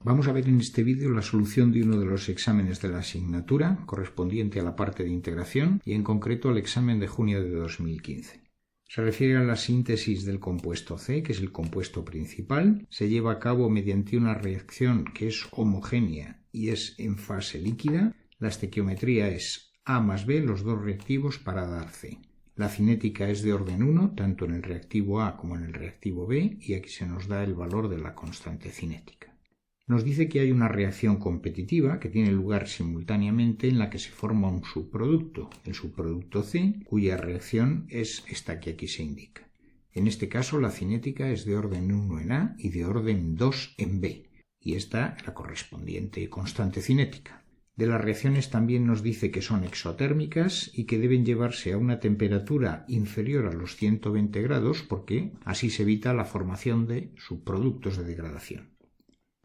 Vamos a ver en este vídeo la solución de uno de los exámenes de la asignatura correspondiente a la parte de integración y en concreto al examen de junio de 2015. Se refiere a la síntesis del compuesto C, que es el compuesto principal. Se lleva a cabo mediante una reacción que es homogénea y es en fase líquida. La estequiometría es A más B, los dos reactivos para dar C. La cinética es de orden 1, tanto en el reactivo A como en el reactivo B, y aquí se nos da el valor de la constante cinética. Nos dice que hay una reacción competitiva que tiene lugar simultáneamente en la que se forma un subproducto, el subproducto C, cuya reacción es esta que aquí se indica. En este caso la cinética es de orden 1 en A y de orden 2 en B, y esta la correspondiente constante cinética. De las reacciones también nos dice que son exotérmicas y que deben llevarse a una temperatura inferior a los 120 grados porque así se evita la formación de subproductos de degradación.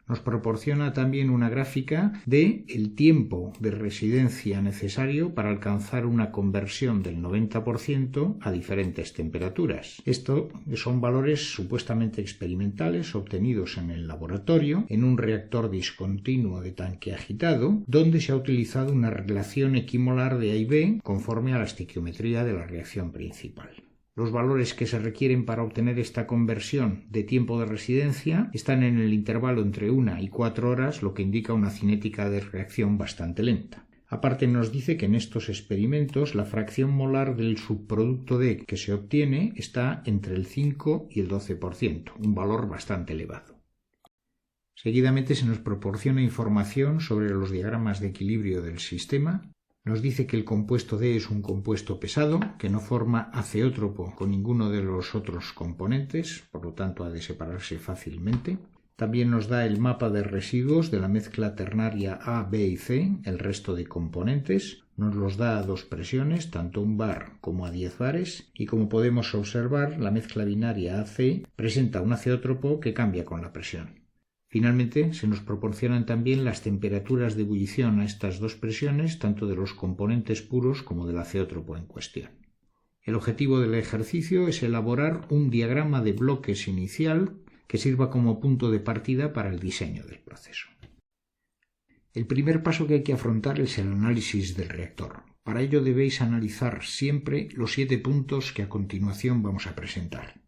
Nos proporciona también una gráfica del tiempo de residencia necesario para alcanzar una conversión del 90% a diferentes temperaturas. Estos son valores supuestamente experimentales obtenidos en el laboratorio en un reactor discontinuo de tanque agitado, donde se ha utilizado una relación equimolar de A y B conforme a la estequiometría de la reacción principal. Los valores que se requieren para obtener esta conversión de tiempo de residencia están en el intervalo entre 1 y 4 horas, lo que indica una cinética de reacción bastante lenta. Aparte nos dice que en estos experimentos la fracción molar del subproducto D que se obtiene está entre el 5 y el 12%, un valor bastante elevado. Seguidamente se nos proporciona información sobre los diagramas de equilibrio del sistema. Nos dice que el compuesto D es un compuesto pesado, que no forma azeótropo con ninguno de los otros componentes, por lo tanto ha de separarse fácilmente. También nos da el mapa de residuos de la mezcla ternaria A, B y C, el resto de componentes. Nos los da a dos presiones, tanto un bar como a 10 bares, y como podemos observar, la mezcla binaria AC presenta un azeótropo que cambia con la presión. Finalmente, se nos proporcionan también las temperaturas de ebullición a estas dos presiones, tanto de los componentes puros como del azeótropo en cuestión. El objetivo del ejercicio es elaborar un diagrama de bloques inicial que sirva como punto de partida para el diseño del proceso. El primer paso que hay que afrontar es el análisis del reactor. Para ello debéis analizar siempre los 7 puntos que a continuación vamos a presentar.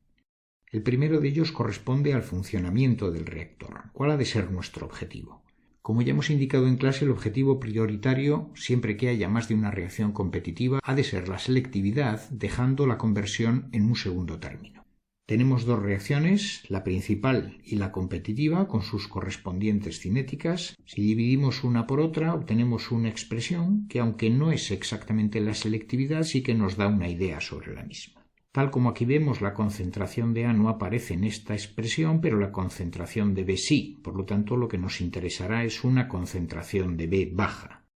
El primero de ellos corresponde al funcionamiento del reactor. ¿Cuál ha de ser nuestro objetivo? Como ya hemos indicado en clase, el objetivo prioritario, siempre que haya más de una reacción competitiva, ha de ser la selectividad, dejando la conversión en un segundo término. Tenemos dos reacciones, la principal y la competitiva, con sus correspondientes cinéticas. Si dividimos una por otra, obtenemos una expresión que, aunque no es exactamente la selectividad, sí que nos da una idea sobre la misma. Tal como aquí vemos, la concentración de A no aparece en esta expresión, pero la concentración de B sí. Por lo tanto, lo que nos interesará es una concentración de B baja.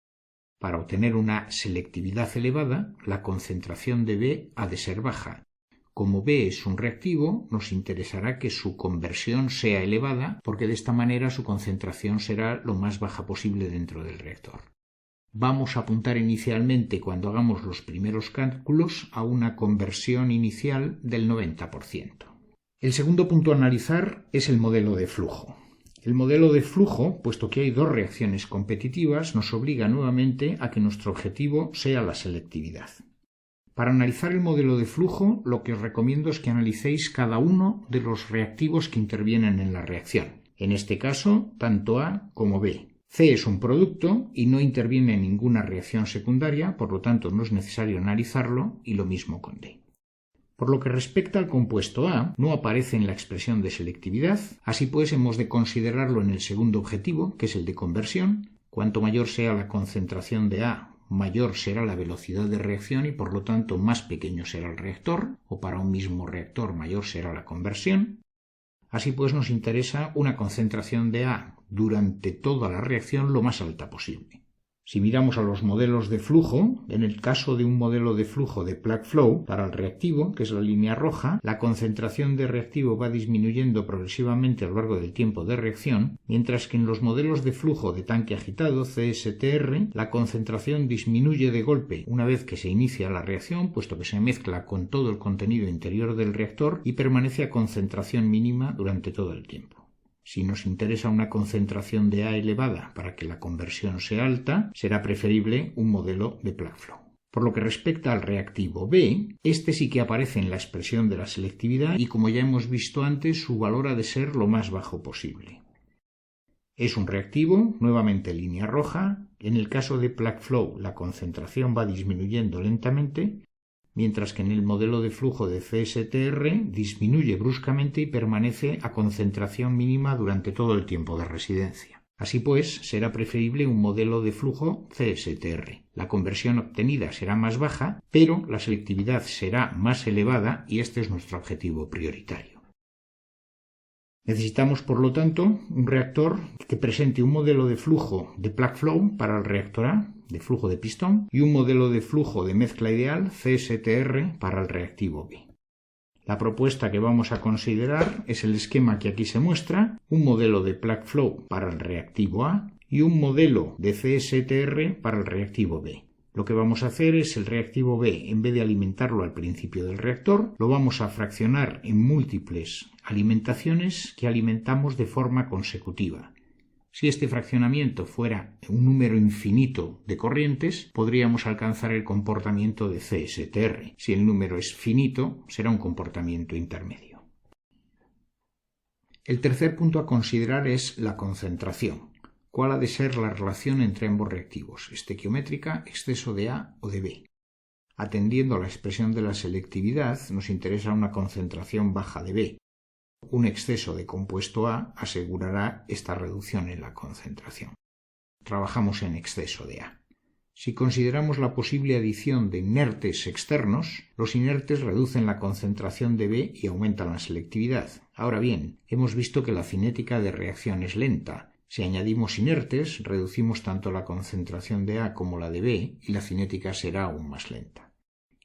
Para obtener una selectividad elevada, la concentración de B ha de ser baja. Como B es un reactivo, nos interesará que su conversión sea elevada, porque de esta manera su concentración será lo más baja posible dentro del reactor. Vamos a apuntar inicialmente, cuando hagamos los primeros cálculos, a una conversión inicial del 90%. El segundo punto a analizar es el modelo de flujo. El modelo de flujo, puesto que hay dos reacciones competitivas, nos obliga nuevamente a que nuestro objetivo sea la selectividad. Para analizar el modelo de flujo, lo que os recomiendo es que analicéis cada uno de los reactivos que intervienen en la reacción. En este caso, tanto A como B. C es un producto y no interviene en ninguna reacción secundaria, por lo tanto no es necesario analizarlo, y lo mismo con D. Por lo que respecta al compuesto A, no aparece en la expresión de selectividad, así pues hemos de considerarlo en el segundo objetivo, que es el de conversión. Cuanto mayor sea la concentración de A, mayor será la velocidad de reacción y por lo tanto más pequeño será el reactor, o para un mismo reactor mayor será la conversión. Así pues nos interesa una concentración de A durante toda la reacción lo más alta posible. Si miramos a los modelos de flujo, en el caso de un modelo de flujo de plug flow, para el reactivo, que es la línea roja, la concentración de reactivo va disminuyendo progresivamente a lo largo del tiempo de reacción, mientras que en los modelos de flujo de tanque agitado, CSTR, la concentración disminuye de golpe una vez que se inicia la reacción, puesto que se mezcla con todo el contenido interior del reactor y permanece a concentración mínima durante todo el tiempo. Si nos interesa una concentración de A elevada para que la conversión sea alta, será preferible un modelo de plug flow. Por lo que respecta al reactivo B, este sí que aparece en la expresión de la selectividad y, como ya hemos visto antes, su valor ha de ser lo más bajo posible. Es un reactivo, nuevamente línea roja. En el caso de plug flow, la concentración va disminuyendo lentamente, mientras que en el modelo de flujo de CSTR disminuye bruscamente y permanece a concentración mínima durante todo el tiempo de residencia. Así pues, será preferible un modelo de flujo CSTR. La conversión obtenida será más baja, pero la selectividad será más elevada y este es nuestro objetivo prioritario. Necesitamos, por lo tanto, un reactor que presente un modelo de flujo de plug flow para el reactor A, de flujo de pistón, y un modelo de flujo de mezcla ideal CSTR para el reactivo B. La propuesta que vamos a considerar es el esquema que aquí se muestra, un modelo de plug flow para el reactivo A y un modelo de CSTR para el reactivo B. Lo que vamos a hacer es el reactivo B, en vez de alimentarlo al principio del reactor, lo vamos a fraccionar en múltiples alimentaciones que alimentamos de forma consecutiva. Si este fraccionamiento fuera un número infinito de corrientes, podríamos alcanzar el comportamiento de CSTR. Si el número es finito, será un comportamiento intermedio. El tercer punto a considerar es la concentración. ¿Cuál ha de ser la relación entre ambos reactivos? ¿Estequiométrica, exceso de A o de B? Atendiendo a la expresión de la selectividad, nos interesa una concentración baja de B. Un exceso de compuesto A asegurará esta reducción en la concentración. Trabajamos en exceso de A. Si consideramos la posible adición de inertes externos, los inertes reducen la concentración de B y aumentan la selectividad. Ahora bien, hemos visto que la cinética de reacción es lenta. Si añadimos inertes, reducimos tanto la concentración de A como la de B y la cinética será aún más lenta.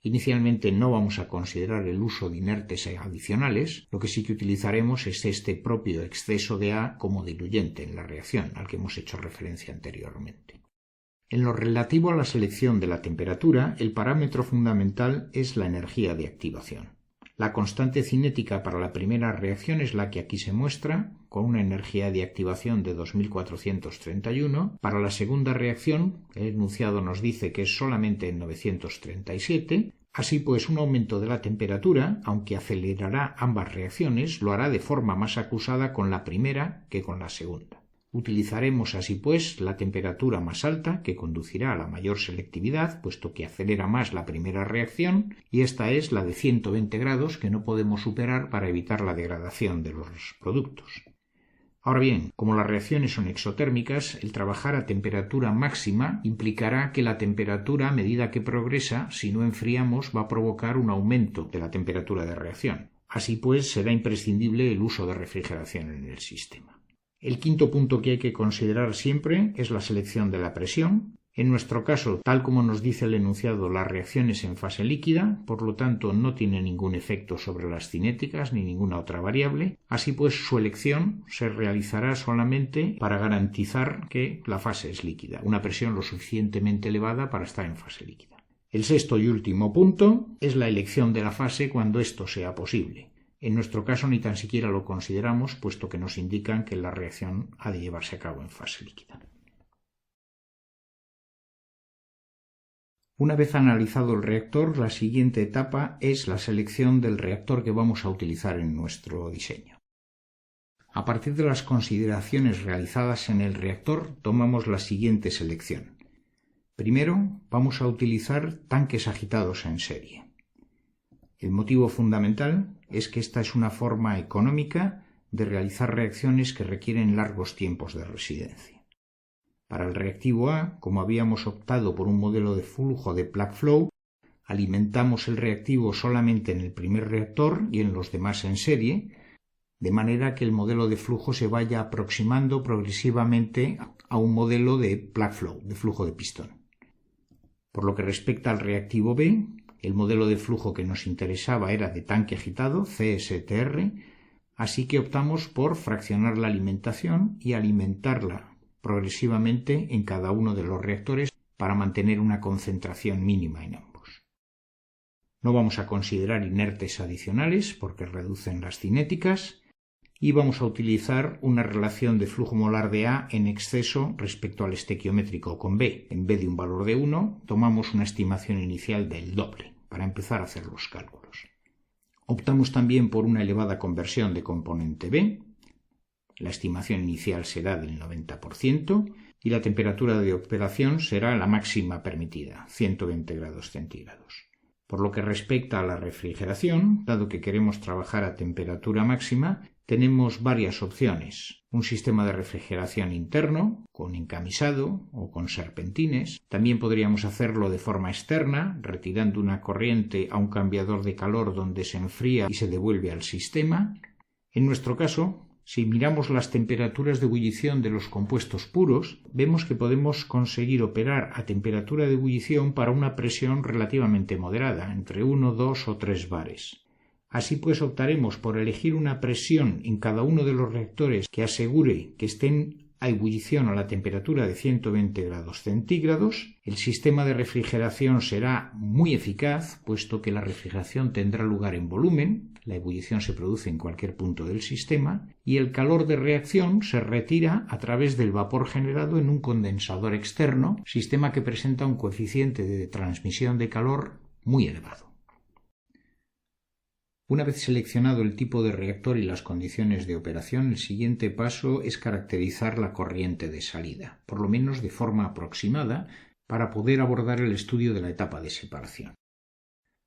Inicialmente no vamos a considerar el uso de inertes adicionales, lo que sí que utilizaremos es este propio exceso de A como diluyente en la reacción, al que hemos hecho referencia anteriormente. En lo relativo a la selección de la temperatura, el parámetro fundamental es la energía de activación. La constante cinética para la primera reacción es la que aquí se muestra, con una energía de activación de 2431. Para la segunda reacción, el enunciado nos dice que es solamente en 937. Así pues, un aumento de la temperatura, aunque acelerará ambas reacciones, lo hará de forma más acusada con la primera que con la segunda. Utilizaremos así pues la temperatura más alta, que conducirá a la mayor selectividad, puesto que acelera más la primera reacción, y esta es la de 120 grados, que no podemos superar para evitar la degradación de los productos. Ahora bien, como las reacciones son exotérmicas, el trabajar a temperatura máxima implicará que la temperatura, a medida que progresa, si no enfriamos, va a provocar un aumento de la temperatura de reacción. Así pues, será imprescindible el uso de refrigeración en el sistema. El quinto punto que hay que considerar siempre es la selección de la presión. En nuestro caso, tal como nos dice el enunciado, la reacción es en fase líquida, por lo tanto no tiene ningún efecto sobre las cinéticas ni ninguna otra variable. Así pues, su elección se realizará solamente para garantizar que la fase es líquida, una presión lo suficientemente elevada para estar en fase líquida. El sexto y último punto es la elección de la fase cuando esto sea posible. En nuestro caso ni tan siquiera lo consideramos, puesto que nos indican que la reacción ha de llevarse a cabo en fase líquida. Una vez analizado el reactor, la siguiente etapa es la selección del reactor que vamos a utilizar en nuestro diseño. A partir de las consideraciones realizadas en el reactor, tomamos la siguiente selección. Primero, vamos a utilizar tanques agitados en serie. El motivo fundamental es que esta es una forma económica de realizar reacciones que requieren largos tiempos de residencia. Para el reactivo A, como habíamos optado por un modelo de flujo de plug flow, alimentamos el reactivo solamente en el primer reactor y en los demás en serie, de manera que el modelo de flujo se vaya aproximando progresivamente a un modelo de plug flow, de flujo de pistón. Por lo que respecta al reactivo B, el modelo de flujo que nos interesaba era de tanque agitado, CSTR, así que optamos por fraccionar la alimentación y alimentarla progresivamente en cada uno de los reactores para mantener una concentración mínima en ambos. No vamos a considerar inertes adicionales porque reducen las cinéticas y vamos a utilizar una relación de flujo molar de A en exceso respecto al estequiométrico con B. En vez de un valor de 1, tomamos una estimación inicial del doble para empezar a hacer los cálculos. Optamos también por una elevada conversión de componente B. La estimación inicial será del 90% y la temperatura de operación será la máxima permitida, 120 grados centígrados. Por lo que respecta a la refrigeración, dado que queremos trabajar a temperatura máxima, tenemos varias opciones. Un sistema de refrigeración interno, con encamisado o con serpentines. También podríamos hacerlo de forma externa, retirando una corriente a un cambiador de calor donde se enfría y se devuelve al sistema. En nuestro caso, si miramos las temperaturas de ebullición de los compuestos puros, vemos que podemos conseguir operar a temperatura de ebullición para una presión relativamente moderada, entre 1, 2 o 3 bares. Así pues, optaremos por elegir una presión en cada uno de los reactores que asegure que estén a ebullición a la temperatura de 120 grados centígrados. El sistema de refrigeración será muy eficaz, puesto que la refrigeración tendrá lugar en volumen, la ebullición se produce en cualquier punto del sistema, y el calor de reacción se retira a través del vapor generado en un condensador externo, sistema que presenta un coeficiente de transmisión de calor muy elevado. Una vez seleccionado el tipo de reactor y las condiciones de operación, el siguiente paso es caracterizar la corriente de salida, por lo menos de forma aproximada, para poder abordar el estudio de la etapa de separación.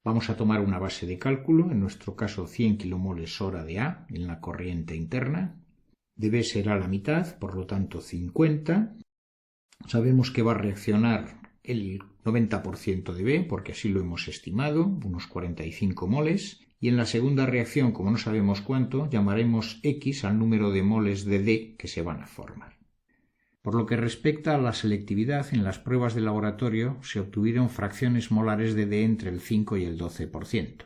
Vamos a tomar una base de cálculo, en nuestro caso 100 kmol/h de A en la corriente interna. De B será la mitad, por lo tanto 50. Sabemos que va a reaccionar el 90% de B, porque así lo hemos estimado, unos 45 moles. Y en la segunda reacción, como no sabemos cuánto, llamaremos X al número de moles de D que se van a formar. Por lo que respecta a la selectividad, en las pruebas de laboratorio se obtuvieron fracciones molares de D entre el 5 y el 12%.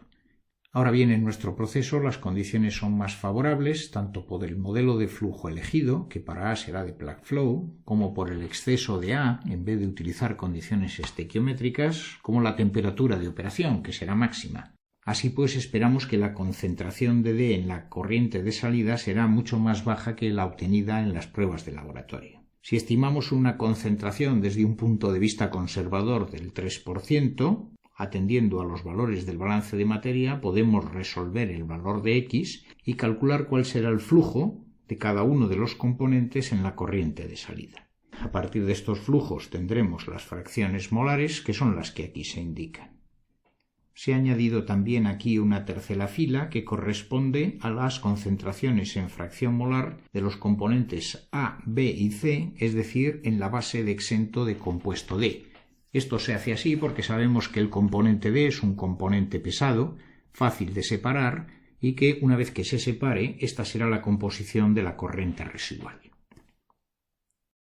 Ahora bien, en nuestro proceso las condiciones son más favorables, tanto por el modelo de flujo elegido, que para A será de plug flow, como por el exceso de A, en vez de utilizar condiciones estequiométricas, como la temperatura de operación, que será máxima. Así pues, esperamos que la concentración de D en la corriente de salida será mucho más baja que la obtenida en las pruebas de laboratorio. Si estimamos una concentración desde un punto de vista conservador del 3%, atendiendo a los valores del balance de materia, podemos resolver el valor de X y calcular cuál será el flujo de cada uno de los componentes en la corriente de salida. A partir de estos flujos tendremos las fracciones molares, que son las que aquí se indican. Se ha añadido también aquí una tercera fila que corresponde a las concentraciones en fracción molar de los componentes A, B y C, es decir, en la base de exento de compuesto D. Esto se hace así porque sabemos que el componente D es un componente pesado, fácil de separar, y que una vez que se separe, esta será la composición de la corriente residual.